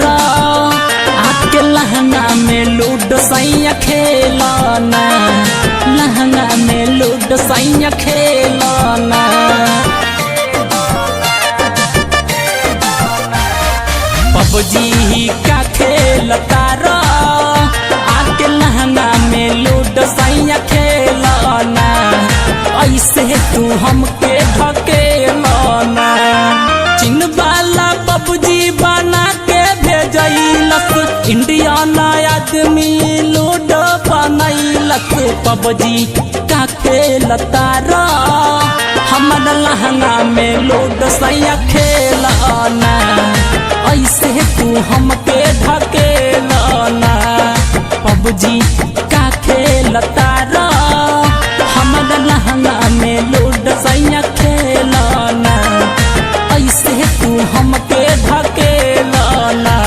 तारा आके लहंगा में लूडो सैया खेलना, लहंगा में लूडो सैया खेलना। पबजी का खेल तारा आके लहंगा में लूडो सैया खेलना, ऐसे तू हमके ढकेलना। चीन वाला पबजी बना के भेजलस, इंडिया ना आदमी लूडो बनैलस। पबजी का खेल तारा हमर लहंगा में लूडो सैया खेलना, ऐसे तू हमके ढकेलना। पबजी का खेल तारा हमर लहंगा में लूडो सैया खेलना, ऐसे तू हमके ढकेलना।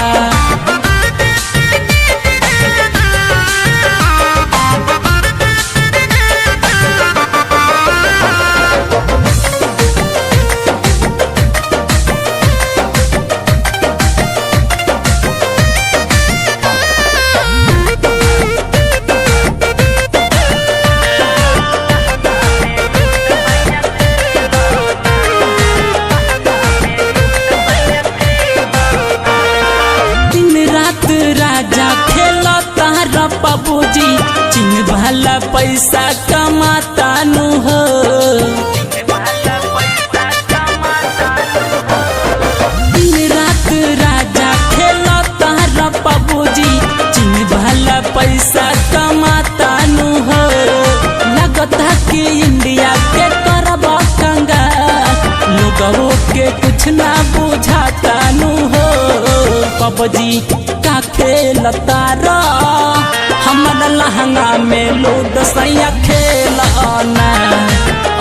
राजा खेला तारा पबजी, चीन वाला पैसा कमाता नु हो। दिन रात राजा खेला तारा पबजी, चीन वाला पैसा कमाता नु हो। लगता कि इंडिया के करबा कंगाल, लोगों के कुछ ना बुझाता नु हो। पबजी का खेल तारा हमर लहंगा में लूडो सैया खेलना,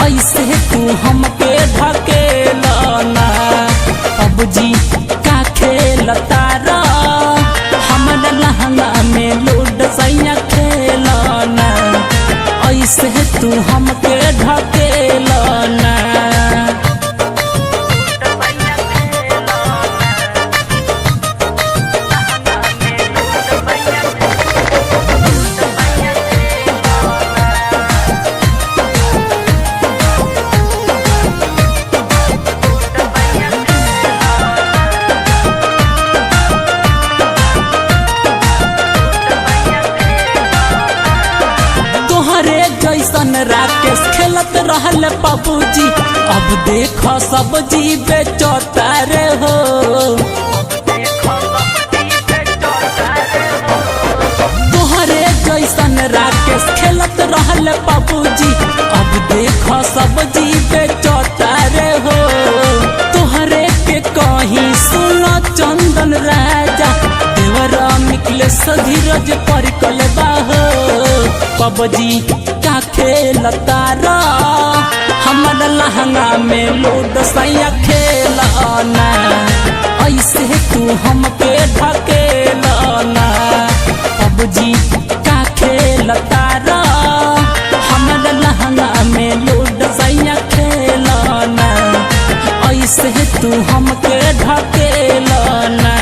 ऐसे तू हमके ढकेलना। पबजी का खेल तारा हमर लहंगा में लूडो सैया खेलना, ऐसे तू हमके ढकेलना। जैसन राकेश खेलत रहल पबजी, अब देखो सब्जी बेचता रे हो। तोहरे जैसन राकेश खेलत रहल पबजी, अब देखो सब्जी बेचता रे हो। तोहरे के कहीं सुनो चंदन राजा, देवरा निकले धीरज पर कलबा हो। पबजी का खेल तारा हमर लहंगा में लूडो सैया खेलना, ऐसे तू हमके ढकेलना। पबजी का खेल तारा हमर लहंगा में लूडो सैया खेलना, ऐसे तू हमके ढकेलना।